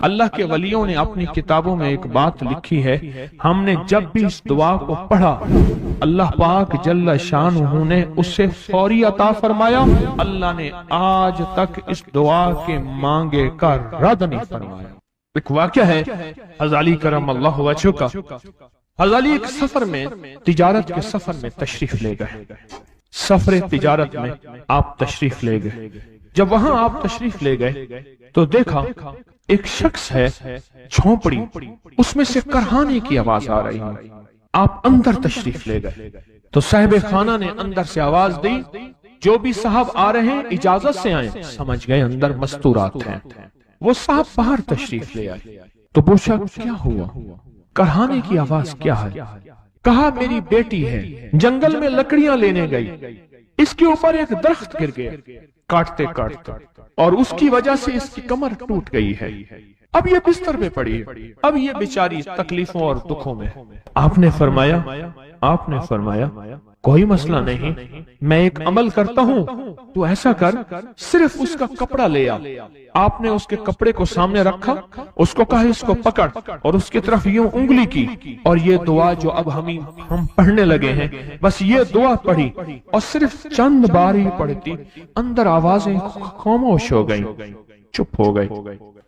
اللہ کے ولیوں نے اپنی کتابوں میں ایک بات لکھی ہے، ہم نے جب بھی اس دعا کو پڑھا اللہ پاک جل شانہ نے اسے فوری عطا فرمایا، اللہ نے آج تک اس دعا کے مانگے کا رد نہیں فرمایا۔ ایک واقعہ ہے غزالی کرم اللہ وجہہ کا، غزالی ایک سفر میں، تجارت کے سفر میں تشریف لے گئے، سفر تجارت میں آپ تشریف لے گئے۔ جب وہاں آپ تشریف لے گئے تو دیکھا ایک شخص ہے جھونپڑی، اس میں سے کرہانے کی آواز آ رہی ہے۔ آپ اندر تشریف لے گئے تو صاحب خانہ نے اندر سے آواز دی، جو بھی صاحب آ رہے ہیں اجازت سے آئیں۔ سمجھ گئے اندر مستورات ہیں۔ وہ صاحب باہر تشریف لے آئے تو پوچھا کیا ہوا، کرہانے کی آواز کیا ہے؟ کہا میری بیٹی ہے، جنگل میں لکڑیاں لینے گئی، اس کے اوپر ایک درخت گر گیا کاٹتے کاٹتے، اور اس کی وجہ سے اس کی کمر ٹوٹ گئی ہے، اب یہ بستر میں پڑی ہے، اب یہ بیچاری تکلیفوں اور دکھوں میں۔ آپ نے فرمایا کوئی مسئلہ نہیں، میں ایک عمل کرتا ہوں، تو ایسا کر صرف اس کا کپڑا لے آ۔ آپ نے اس کے کپڑے کو سامنے رکھا، اس کو کہا اس کو پکڑ، اور اس کی طرف یوں انگلی کی، اور یہ دعا جو اب ہم پڑھنے لگے ہیں، بس یہ دعا پڑھی، اور صرف چند بار ہی پڑھتی اندر آوازیں خاموش ہو گئیں، چپ ہو گئی۔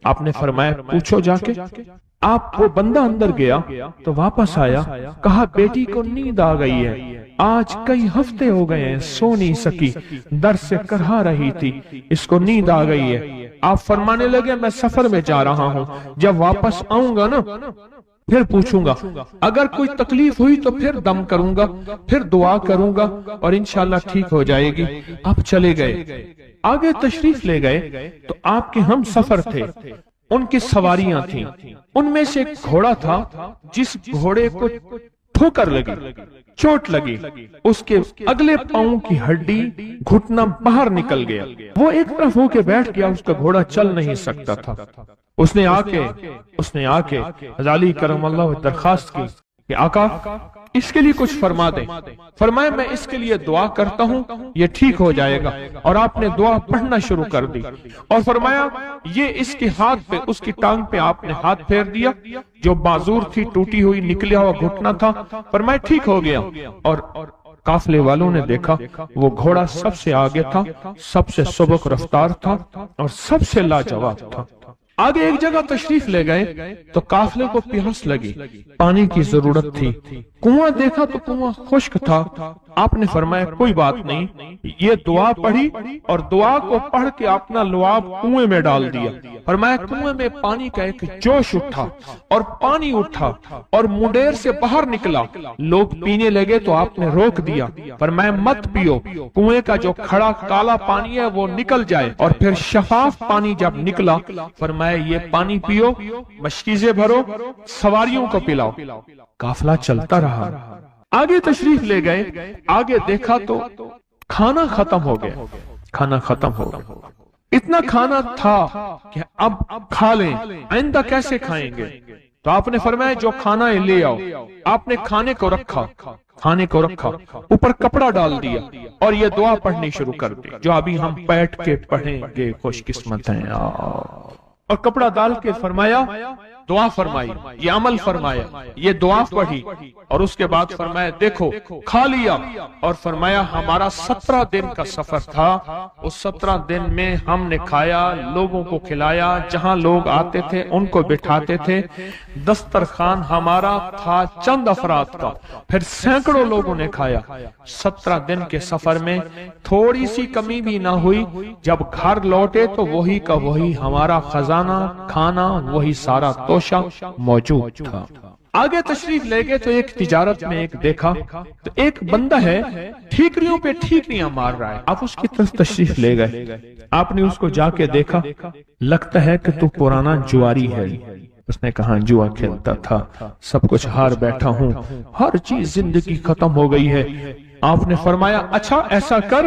آپ نے فرمایا پوچھو جا کے۔ آپ وہ بندہ اندر گیا تو واپس آیا، کہا بیٹی کو نیند آ گئی ہے، آج کئی ہفتے ہو گئے ہیں سو نہیں سکی، درد سے کرہا رہی تھی، اس کو نیند آ گئی ہے۔ آپ فرمانے لگے میں سفر میں جا رہا ہوں، جب واپس آؤں گا نا پھر پوچھوں گا، اگر کوئی تکلیف ہوئی تو پھر دم کروں گا، پھر دعا کروں گا، اور انشاءاللہ ٹھیک ہو جائے گی۔ آپ چلے گئے، آگے تشریف لے گئے تو آپ کے ہم سفر تھے، ان کی سواریاں تھیں، ان میں سے ایک گھوڑا تھا جس گھوڑے کو ٹھوکر لگی، چوٹ لگی، اس کے اگلے پاؤں کی ہڈی گھٹنا باہر نکل گیا، وہ ایک طرف ہو کے بیٹھ گیا، اس کا گھوڑا چل نہیں سکتا تھا۔ اس نے آ کے غزالی کرم اللہ درخواست کی کہ آقا اس کے لیے کچھ فرما دیں۔ فرمایا میں اس کے لیے دعا کرتا ہوں، یہ ٹھیک ہو جائے گا، اور آپ نے دعا پڑھنا شروع کر دی، اور فرمایا یہ اس کے ہاتھ پہ، اس کی ٹانگ پہ آپ نے ہاتھ پھیر دیا، جو معذور تھی ٹوٹی ہوئی نکلیا ہوا گھٹنا تھا، فرمایا ٹھیک ہو گیا۔ اور قافلے والوں نے دیکھا وہ گھوڑا سب سے آگے تھا، سب سے سبک رفتار تھا، اور سب سے لاجواب تھا۔ آگے ایک جگہ تشریف لے گئے تو قافلے کو پیاس لگی، پانی کی ضرورت تھی، کنواں دیکھا تو کنواں خشک تھا۔ آپ نے فرمایا کوئی بات نہیں، یہ دعا پڑھی، اور دعا کو پڑھ کے اپنا لعاب کنویں میں ڈال دیا۔ فرمایا کنویں میں پانی کا ایک جوش اٹھا، اور پانی اٹھا اور منڈیر سے باہر نکلا، لوگ پینے لگے تو آپ نے روک دیا، فرمایا مت پیو، کنویں کا جو کھڑا کالا پانی ہے وہ نکل جائے، اور پھر شفاف پانی جب نکلا فرمایا یہ پانی پیو، مشکیزیں بھرو، سواریوں کو پلاؤ۔ قافلہ چلتا رہا، آگے تشریف لے گئے، آگے دیکھا تو کھانا ختم ہو گیا، اتنا کھانا تھا کہ اب کھا لیں، آئندہ کیسے کھائیں گے؟ تو آپ نے فرمایا جو کھانا ہے لے آؤ۔ آپ نے کھانے کو رکھا، اوپر کپڑا ڈال دیا، اور یہ دعا پڑھنی شروع کر دی جو ابھی ہم بیٹھ کے پڑھیں گے، خوش قسمت ہیں۔ اور کپڑا ڈال کے فرمایا دعا فرمائی، یہ عمل فرمایا، یہ دعا پڑھی، اور اس کے بعد فرمایا دیکھو کھا لیا، اور فرمایا ہمارا 17 دن کا سفر تھا، اس 17 دن میں ہم نے کھایا، لوگوں کو کھلایا، جہاں لوگ آتے تھے ان کو بٹھاتے تھے، دسترخوان ہمارا تھا چند افراد کا، پھر سینکڑوں لوگوں نے کھایا۔ 17 دن کے سفر میں تھوڑی سی کمی بھی نہ ہوئی، جب گھر لوٹے تو وہی کا وہی ہمارا خزانہ، کھانا وہی سارا توشہ موجود تھا۔ آگے تشریف لے گئے تو ایک تجارت میں ایک دیکھا تو ایک بندہ ہے ٹھیکریوں پہ ٹھیکریاں مار رہا ہے، آپ اس کی طرف تشریف لے گئے، آپ نے اس کو جا کے دیکھا، لگتا ہے کہ تو پرانا جواری ہے۔ اس نے کہا جوا کھیلتا تھا، سب کچھ ہار بیٹھا ہوں، ہر چیز زندگی ختم ہو گئی ہے۔ آپ نے فرمایا اچھا ایسا کر،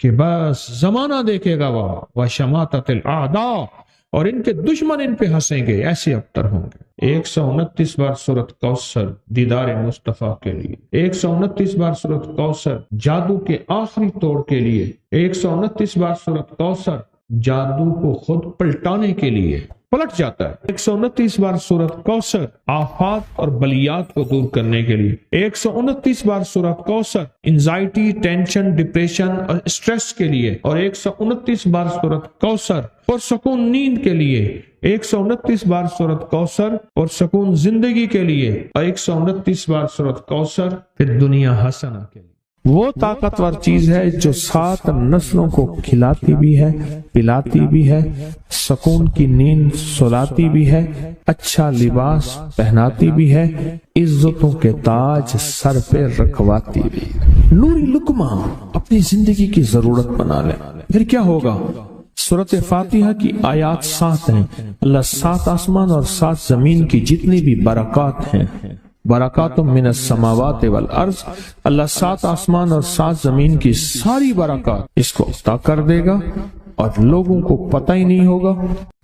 کہ بس زمانہ دیکھے گا وہ شماتت الاعداء، اور ان کے دشمن ان پہ ہنسیں گے، ایسے ابتر ہوں گے۔ 129 بار سورۃ کوثر دیدار مصطفیٰ کے لیے، 129 بار سورۃ کوثر جادو کے آخری توڑ کے لیے، 129 بار سورۃ کوثر جادو کو خود پلٹانے کے لیے، پلٹ جاتا ہے۔ 129 بار سورۃ کوثر آفات اور بلیات کو دور کرنے کے لیے، 129 بار سورۃ کوثر انزائٹی، ٹینشن، ڈپریشن اور اسٹریس کے لیے، اور 129 بار سورۃ کوثر پرسکون نیند کے لیے، 129 بار سورۃ کوثر پرسکون زندگی کے لیے، اور 129 بار سورۃ کوثر پھر دنیا حسنہ کے لیے۔ وہ طاقتور چیز ہے جو 7 نسلوں کو کھلاتی بھی ہے، پلاتی بھی ہے، سکون کی نیند سلاتی بھی ہے، اچھا لباس پہناتی بھی ہے، عزتوں کے تاج سر پہ رکھواتی بھی ہے۔ نوری لقمہ اپنی زندگی کی ضرورت بنا لے، پھر کیا ہوگا؟ سورۃ فاتحہ کی آیات 7 ہیں۔ اللہ 7 آسمان اور 7 زمین کی جتنی بھی برکات ہیں، برکات من السماوات والارض، اللہ 7 آسمان اور 7 زمین کی ساری برکات اس کو عطا کر دے گا، اور لوگوں کو پتہ ہی نہیں ہوگا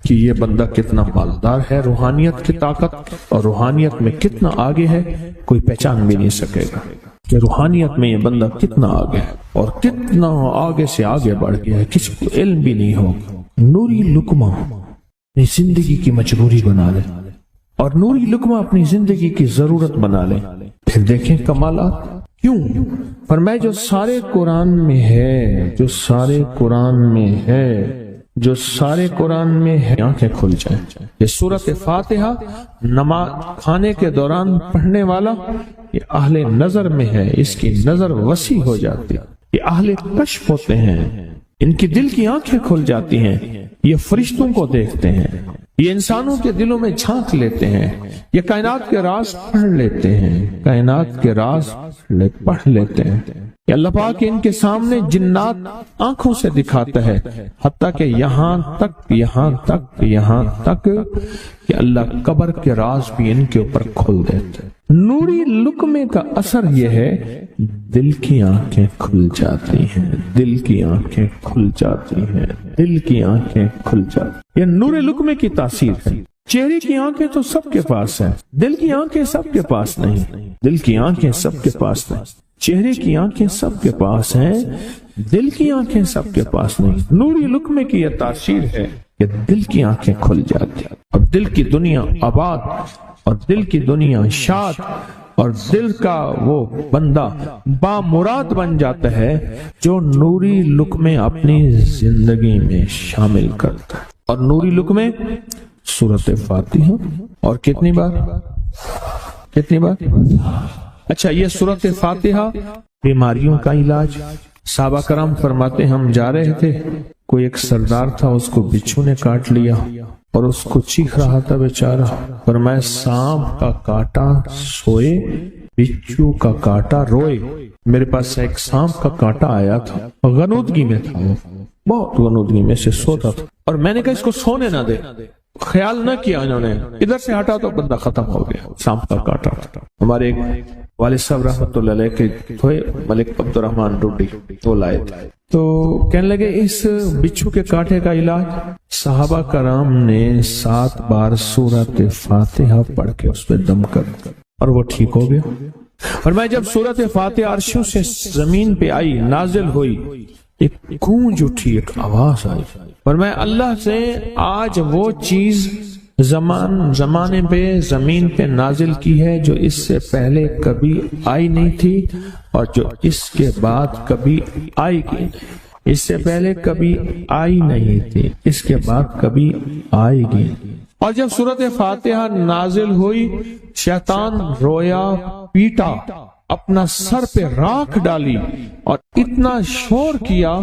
کہ یہ بندہ کتنا مالدار ہے، روحانیت کی طاقت اور روحانیت میں کتنا آگے ہے، کوئی پہچان بھی نہیں سکے گا کہ روحانیت میں یہ بندہ کتنا آگے ہے اور کتنا آگے سے آگے بڑھ گیا ہے، کسی کو علم بھی نہیں ہوگا۔ نوری لقمہ اپنی زندگی کی مجبوری بنا لے، اور نوری لقمہ اپنی زندگی کی ضرورت بنا لے، پھر دیکھیں کمالات۔ کیوں؟ فرمائے جو سارے قرآن میں ہے، جو سارے قرآن میں ہے، جو سارے قرآن میں ہے، آنکھیں کھل جائیں۔ یہ سورۃ فاتحہ نماز کھانے کے دوران پڑھنے والا یہ اہل نظر میں ہے، اس کی نظر وسیع ہو جاتی، یہ اہل کشف ہوتے ہیں، ان کی دل کی آنکھیں کھل جاتی ہیں، یہ فرشتوں کو دیکھتے ہیں، یہ انسانوں کے دلوں میں جھانک لیتے ہیں، یہ کائنات کے راز پڑھ لیتے ہیں، کائنات کے راز پڑھ لیتے ہیں۔ کہ اللہ پاک ان کے سامنے جنات آنکھوں سے دکھاتا ہے، حتیٰ کہ یہاں تک کہ اللہ قبر کے راز بھی ان کے اوپر کھل دیتے ہیں۔ نوری لقمے کا اثر یہ ہے، دل کی آنکھیں کھل جاتی ہیں، دل کی آنکھیں کھل جاتی ہیں، دل کی آنکھیں کھل جاتی ہیں۔ یہ نور لقمے کی تاثیر ہے۔ چہرے کی آنکھیں تو سب کے پاس ہیں، دل کی آنکھیں سب کے پاس نہیں، دل کی آنکھیں سب کے پاس نہیں، چہرے کی آنکھیں سب کے پاس ہیں، دل کی آنکھیں سب کے پاس نہیں۔ نوری لقمے کی یہ تاثیر ہے کہ دل کی آنکھیں کھل جاتی ہیں، اور دل کی دنیا آباد، اور دل کی دنیا شاد، اور دل کا وہ بندہ بامراد بن جاتا ہے جو نوری لقمے اپنی زندگی میں شامل کرتا ہے۔ اور نوری لقمے سورۃ فاتحہ، اور کتنی بار؟ اچھا، یہ سورۃ فاتحہ بیماریوں کا علاج۔ صحابہ کرام فرماتے ہم جا رہے تھے، کوئی ایک سردار تھا، اس کو بچھو نے کاٹ لیا اور اس کو چیخ رہا تھا بیچارہ، فرمایا سانپ کا کاٹا سوئے، بچھو کا کاٹا روئے۔ میرے پاس ایک سانپ کا کاٹا آیا تھا، غنودگی میں تھا، وہ بہت غنودگی میں سے سوتا تھا، اور میں نے کہا اس کو سونے نہ دے، خیال نہ کیا انہوں نے، ادھر سے ہٹا تو بندہ ختم ہو گیا، سانپ کا کاٹا تھا۔ ہمارے ایک والد صاحب رحمۃ اللہ علیہ کے تھے، ملک عبد الرحمن ڈوڈی، وہ لائے تھے، تو کہنے لگے اس بچھو کے کاٹے کا علاج، صحابہ کرام نے 7 بار سورۃ فاتحہ پڑھ کے اس پہ دم کر، اور وہ ٹھیک ہو گیا۔ اور میں جب سورۃ فاتحہ عرشوں سے زمین پہ آئی، نازل ہوئی، ایک گونج اٹھی، ایک آواز آئی، اور میں اللہ سے آج وہ چیز زمانے پہ زمین پہ نازل کی ہے جو اس سے پہلے کبھی آئی نہیں تھی، اور جو اس کے بعد کبھی آئے گی نہیں۔ اس سے پہلے کبھی آئی نہیں تھی، اس کے بعد کبھی آئے گی۔ اور جب سورۃ فاتحہ نازل ہوئی، شیطان رویا، پیٹا، اپنا سر پہ راکھ ڈالی، اور اتنا شور کیا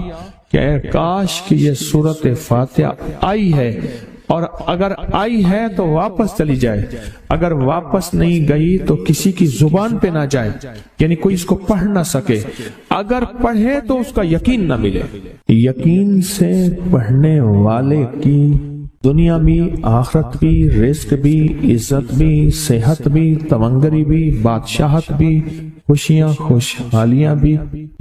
کہ کاش کہ یہ سورۃ فاتحہ آئی ہے، اور اگر آئی ہے تو واپس چلی جائے، اگر واپس نہیں گئی تو کسی کی زبان پہ نہ جائے، یعنی کوئی اس کو پڑھ نہ سکے، اگر پڑھے تو اس کا یقین نہ ملے۔ یقین سے پڑھنے والے کی دنیا بھی، آخرت بھی، رزق بھی، عزت بھی، صحت بھی، تونگری بھی، بادشاہت بھی، خوشیاں خوشحالیاں بھی،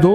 2